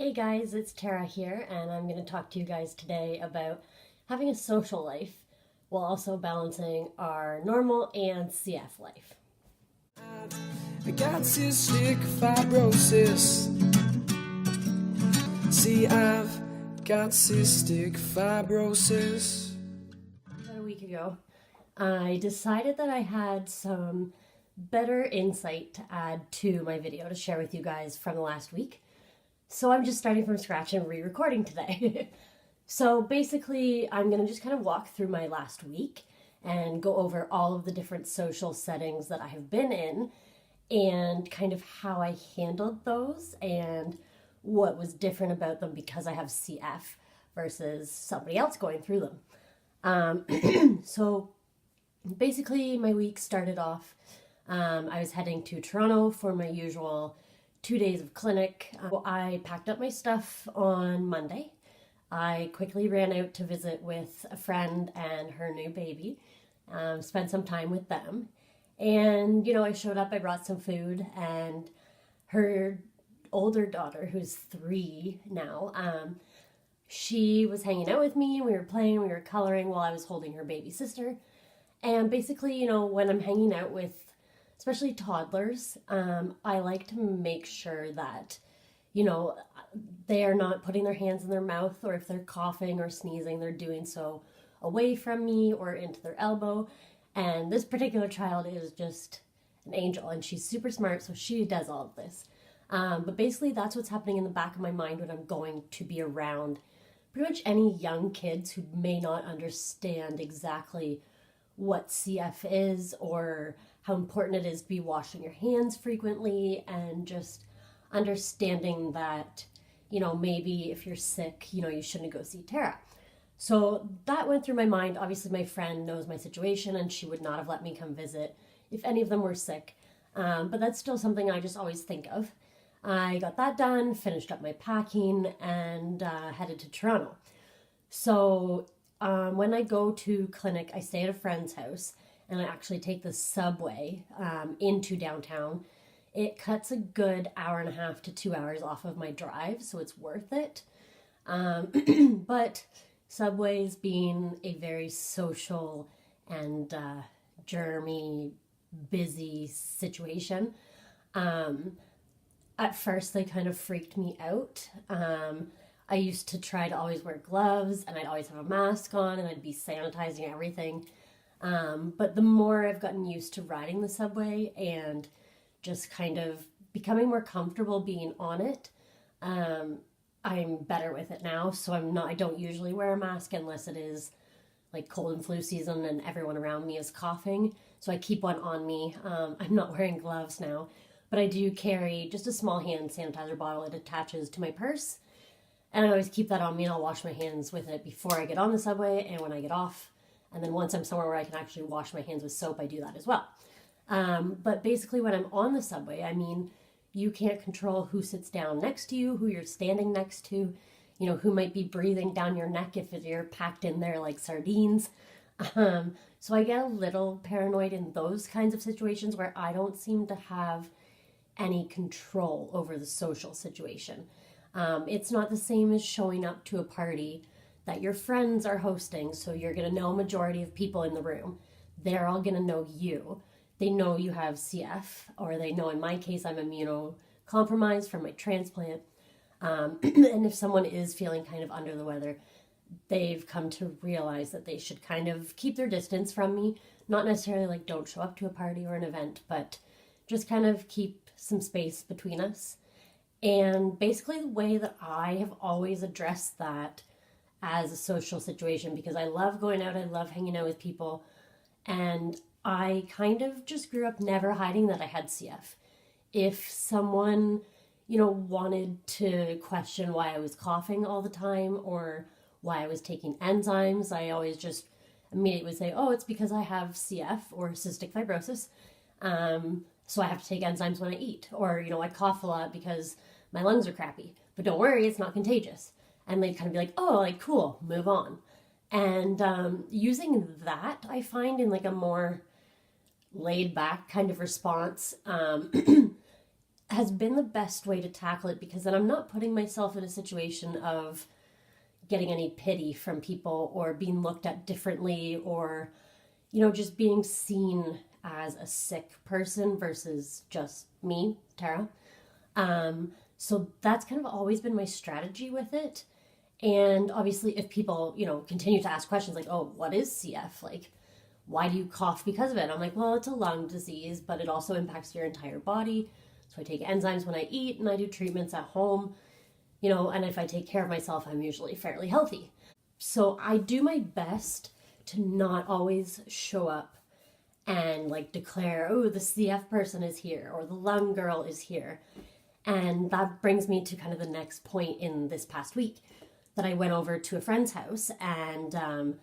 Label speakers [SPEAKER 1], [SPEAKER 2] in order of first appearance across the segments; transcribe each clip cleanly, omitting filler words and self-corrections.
[SPEAKER 1] Hey guys, it's Tara here, and I'm going to talk to you guys today about having a social life while also balancing our normal and CF life.
[SPEAKER 2] I got cystic fibrosis. See, I've got cystic fibrosis.
[SPEAKER 1] About a week ago, I decided that I had some better insight to add to my video to share with you guys from the last week. So I'm just starting from scratch and re-recording today. So basically, I'm going to just kind of walk through my last week and go over all of the different social settings that I have been in and kind of how I handled those and what was different about them because I have CF versus somebody else going through them. So basically, my week started off. I was heading to Toronto for my usual 2 days of clinic. I packed up my stuff on Monday. I quickly ran out to visit with a friend and her new baby, spent some time with them. And, I showed up, I brought some food, and her older daughter, who's 3 now, she was hanging out with me. We were playing, we were coloring while I was holding her baby sister. And basically, when I'm hanging out with especially toddlers, I like to make sure that, they are not putting their hands in their mouth, or if they're coughing or sneezing, they're doing so away from me or into their elbow. And this particular child is just an angel, and she's super smart, so she does all of this. But basically, that's what's happening in the back of my mind when I'm going to be around pretty much any young kids who may not understand exactly what CF is or how important it is to be washing your hands frequently, and just understanding that, maybe if you're sick, you shouldn't go see Tara. So that went through my mind. Obviously, my friend knows my situation, and she would not have let me come visit if any of them were sick. But that's still something I just always think of. I got that done, finished up my packing, and headed to Toronto. So when I go to clinic, I stay at a friend's house, and I actually take the subway into downtown. It cuts a good hour and a half to 2 hours off of my drive, so it's worth it. But subways being a very social and germy, busy situation, at first they kind of freaked me out. I used to try to always wear gloves, and I'd always have a mask on, and I'd be sanitizing everything. But the more I've gotten used to riding the subway and just kind of becoming more comfortable being on it, I'm better with it now. So I don't usually wear a mask unless it is like cold and flu season and everyone around me is coughing. So I keep one on me. I'm not wearing gloves now, but I do carry just a small hand sanitizer bottle. It attaches to my purse, and I always keep that on me, and I'll wash my hands with it before I get on the subway and when I get off. And then once I'm somewhere where I can actually wash my hands with soap, I do that as well. But basically, when I'm on the subway, you can't control who sits down next to you, who you're standing next to, who might be breathing down your neck if you're packed in there like sardines. So I get a little paranoid in those kinds of situations where I don't seem to have any control over the social situation. It's not the same as showing up to a party that your friends are hosting, so you're going to know a majority of people in the room. They're all going to know you. They know you have CF, or they know, in my case, I'm immunocompromised from my transplant. And if someone is feeling kind of under the weather, they've come to realize that they should kind of keep their distance from me. Not necessarily like don't show up to a party or an event, but just kind of keep some space between us. And basically the way that I have always addressed that as a social situation, because I love going out, I love hanging out with people, and I kind of just grew up never hiding that I had CF. If someone, wanted to question why I was coughing all the time or why I was taking enzymes, I always just immediately would say, oh, it's because I have CF or cystic fibrosis. So I have to take enzymes when I eat. Or, I cough a lot because my lungs are crappy. But don't worry, it's not contagious. And they'd kind of be like, oh, like, cool, move on. And using that, I find, in like a more laid back kind of response, has been the best way to tackle it, because then I'm not putting myself in a situation of getting any pity from people or being looked at differently, or, just being seen as a sick person versus just me, Tara. So that's kind of always been my strategy with it. And obviously, if people, continue to ask questions like, oh, what is CF? Like, why do you cough because of it? I'm like, well, it's a lung disease, but it also impacts your entire body. So I take enzymes when I eat, and I do treatments at home, and if I take care of myself, I'm usually fairly healthy. So I do my best to not always show up and like declare, oh, the CF person is here or the lung girl is here. And that brings me to kind of the next point in this past week, that I went over to a friend's house, and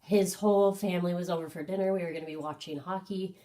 [SPEAKER 1] his whole family was over for dinner. We were going to be watching hockey,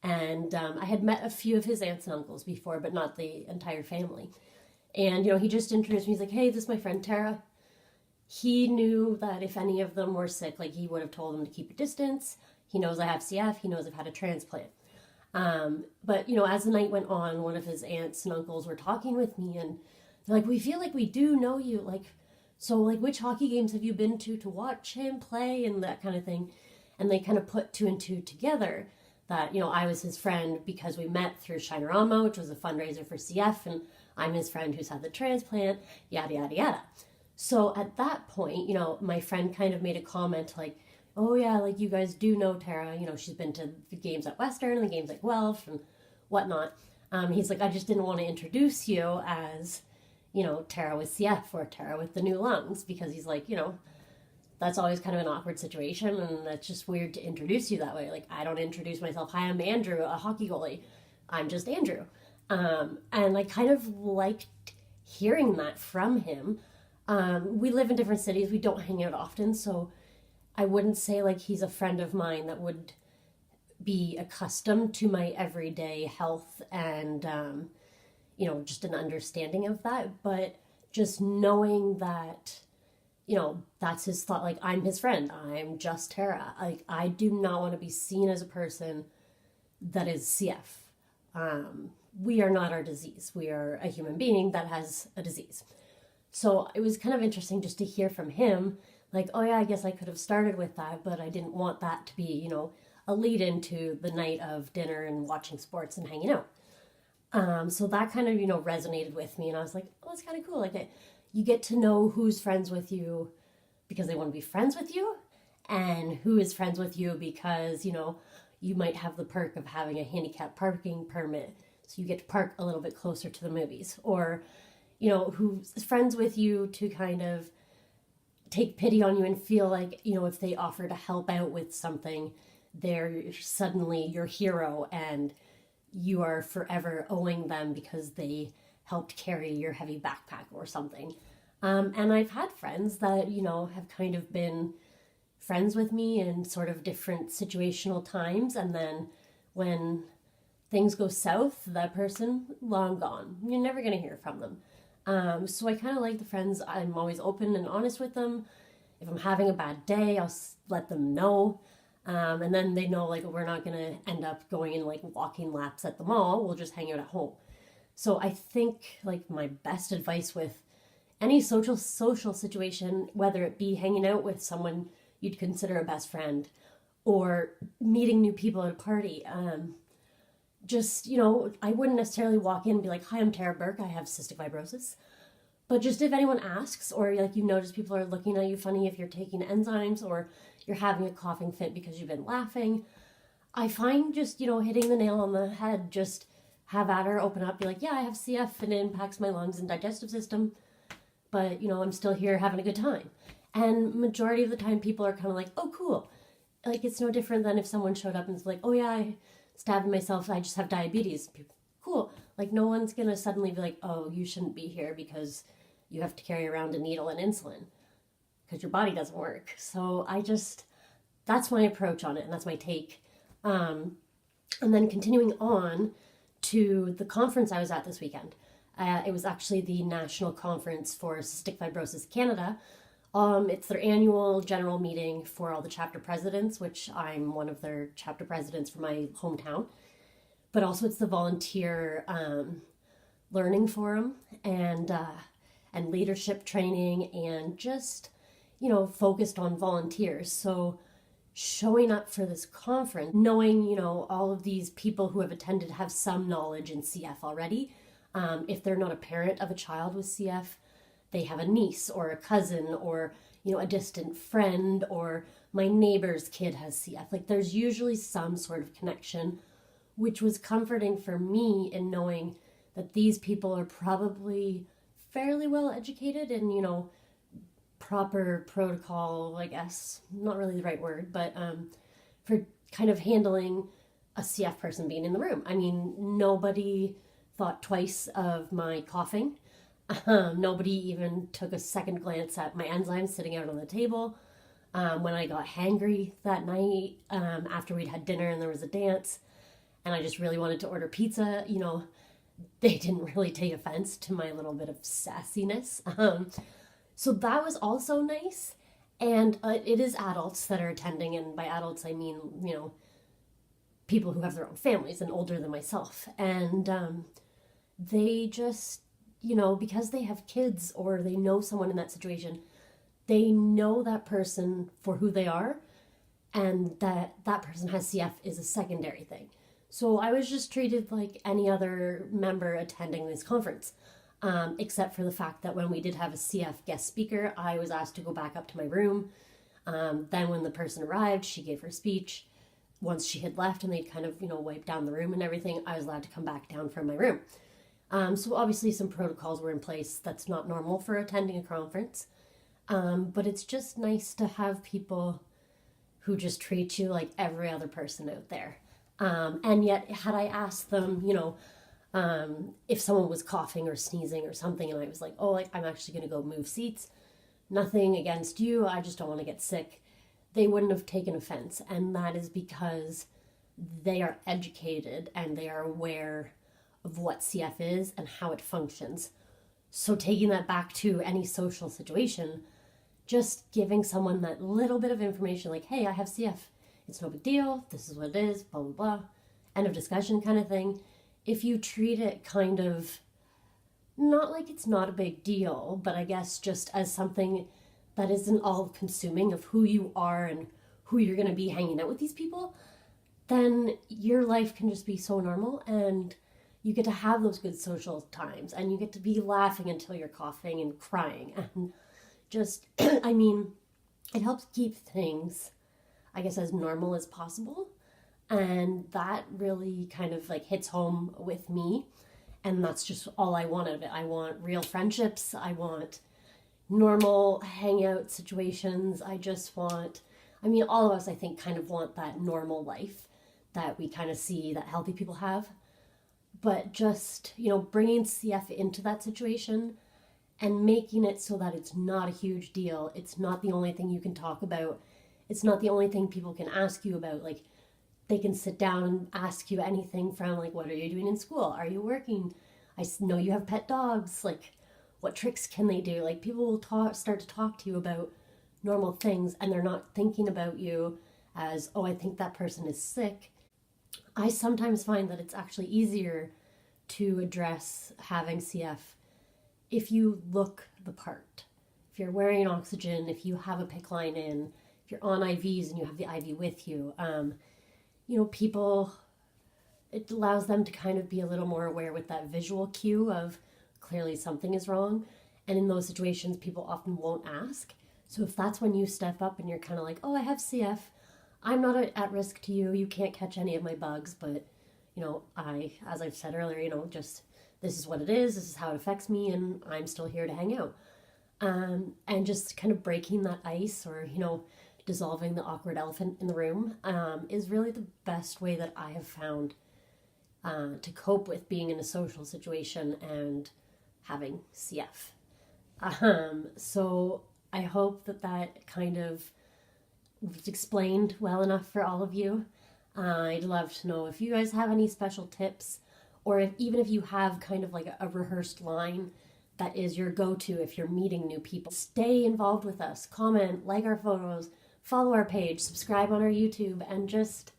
[SPEAKER 1] and I had met a few of his aunts and uncles before, but not the entire family. And, he just introduced me. He's like, hey, this is my friend Tara. He knew that if any of them were sick, like, he would have told them to keep a distance. He knows I have CF. He knows I've had a transplant. But, as the night went on, one of his aunts and uncles were talking with me, and they're like, we feel like we do know you. Like, so, like, which hockey games have you been to watch him play, and that kind of thing. And they kind of put two and two together, that, I was his friend because we met through Shinorama, which was a fundraiser for CF, and I'm his friend who's had the transplant, yada, yada, yada. So at that point, my friend kind of made a comment like, oh yeah, like, you guys do know Tara, she's been to the games at Western and the games at Guelph and whatnot. He's like, I just didn't want to introduce you as, Tara with CF or Tara with the new lungs, because he's like, that's always kind of an awkward situation, and that's just weird to introduce you that way. Like, I don't introduce myself, hi, I'm Andrew, a hockey goalie. I'm just Andrew. And I kind of liked hearing that from him. We live in different cities. We don't hang out often, so I wouldn't say like he's a friend of mine that would be accustomed to my everyday health and, just an understanding of that. But just knowing that, that's his thought. Like, I'm his friend. I'm just Tara. Like, I do not want to be seen as a person that is CF. We are not our disease. We are a human being that has a disease. So it was kind of interesting just to hear from him, like, oh yeah, I guess I could have started with that, but I didn't want that to be, a lead into the night of dinner and watching sports and hanging out. So that kind of, resonated with me, and I was like, oh, that's kind of cool. Like, you get to know who's friends with you because they want to be friends with you, and who is friends with you because, you might have the perk of having a handicap parking permit, so you get to park a little bit closer to the movies, or, who's friends with you to kind of take pity on you and feel like, if they offer to help out with something, they're suddenly your hero and you are forever owing them because they helped carry your heavy backpack or something. And I've had friends that, have kind of been friends with me in sort of different situational times. And then when things go south, that person, long gone. You're never going to hear from them. So I kind of like the friends. I'm always open and honest with them. If I'm having a bad day, I'll let them know. And then they know, like, we're not going to end up going and, like, walking laps at the mall. We'll just hang out at home. So I think, like, my best advice with any social situation, whether it be hanging out with someone you'd consider a best friend or meeting new people at a party, just, I wouldn't necessarily walk in and be like, hi, I'm Tara Bourque, I have cystic fibrosis. But just if anyone asks, or like you notice people are looking at you funny if you're taking enzymes or you're having a coughing fit because you've been laughing, I find just, hitting the nail on the head, just have at her, open up, be like, yeah, I have CF and it impacts my lungs and digestive system, but, I'm still here having a good time. And majority of the time people are kind of like, oh, cool. Like, it's no different than if someone showed up and was like, oh yeah, I stabbed myself, I just have diabetes. Cool. Like, no one's going to suddenly be like, oh, you shouldn't be here because you have to carry around a needle and insulin because your body doesn't work. So that's my approach on it, and that's my take. And then continuing on to the conference I was at this weekend. It was actually the National Conference for Cystic Fibrosis Canada. It's their annual general meeting for all the chapter presidents, which I'm one of their chapter presidents for my hometown. But also it's the volunteer learning forum and leadership training, and just, focused on volunteers. So showing up for this conference, knowing, all of these people who have attended have some knowledge in CF already. If they're not a parent of a child with CF, they have a niece or a cousin or, a distant friend, or my neighbor's kid has CF. Like, there's usually some sort of connection, which was comforting for me in knowing that these people are probably fairly well educated in, proper protocol, I guess, not really the right word, but for kind of handling a CF person being in the room. I mean, nobody thought twice of my coughing. Nobody even took a second glance at my enzymes sitting out on the table. When I got hangry that night, after we'd had dinner and there was a dance, and I just really wanted to order pizza, they didn't really take offense to my little bit of sassiness. So that was also nice. And it is adults that are attending, and by adults I mean, people who have their own families and older than myself. And they just, because they have kids or they know someone in that situation, they know that person for who they are, and that person has CF is a secondary thing. So I was just treated like any other member attending this conference, except for the fact that when we did have a CF guest speaker, I was asked to go back up to my room. Then when the person arrived, she gave her speech. Once she had left and they'd kind of, wiped down the room and everything, I was allowed to come back down from my room. So obviously some protocols were in place. That's not normal for attending a conference. But it's just nice to have people who just treat you like every other person out there. And yet, had I asked them, if someone was coughing or sneezing or something, and I was like, I'm actually going to go move seats, nothing against you, I just don't want to get sick, they wouldn't have taken offense. And that is because they are educated and they are aware of what CF is and how it functions. So taking that back to any social situation, just giving someone that little bit of information, like, hey, I have CF. It's no big deal. This is what it is, blah, blah, blah. End of discussion kind of thing. If you treat it kind of, not like it's not a big deal, but I guess just as something that isn't all consuming of who you are and who you're going to be hanging out with these people, then your life can just be so normal, and you get to have those good social times, and you get to be laughing until you're coughing and crying. And just, I mean, it helps keep things, I guess, as normal as possible. And that really kind of like hits home with me. And that's just all I want out of it. I want real friendships. I want normal hangout situations. I just want, all of us, I think, kind of want that normal life that we kind of see that healthy people have. But just, bringing CF into that situation and making it so that it's not a huge deal. It's not the only thing you can talk about. It's not the only thing people can ask you about. Like, they can sit down and ask you anything from, like, what are you doing in school? Are you working? I know you have pet dogs. Like, what tricks can they do? Like, people will start to talk to you about normal things, and they're not thinking about you as, I think that person is sick. I sometimes find that it's actually easier to address having CF if you look the part. If you're wearing oxygen, if you have a PICC line in, if you're on IVs and you have the IV with you, people, it allows them to kind of be a little more aware with that visual cue of clearly something is wrong. And in those situations, people often won't ask. So if that's when you step up and you're kind of like, I have CF, I'm not at risk to you, you can't catch any of my bugs, but, as I've said earlier, just this is what it is, this is how it affects me, and I'm still here to hang out. And just kind of breaking that ice, or, dissolving the awkward elephant in the room, is really the best way that I have found to cope with being in a social situation and having CF. So I hope that kind of was explained well enough for all of you. I'd love to know if you guys have any special tips, or even if you have kind of like a rehearsed line that is your go-to if you're meeting new people. Stay involved with us. Comment, like our photos, follow our page, subscribe on our YouTube, and just,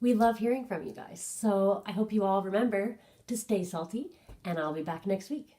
[SPEAKER 1] we love hearing from you guys. So I hope you all remember to stay salty and I'll be back next week.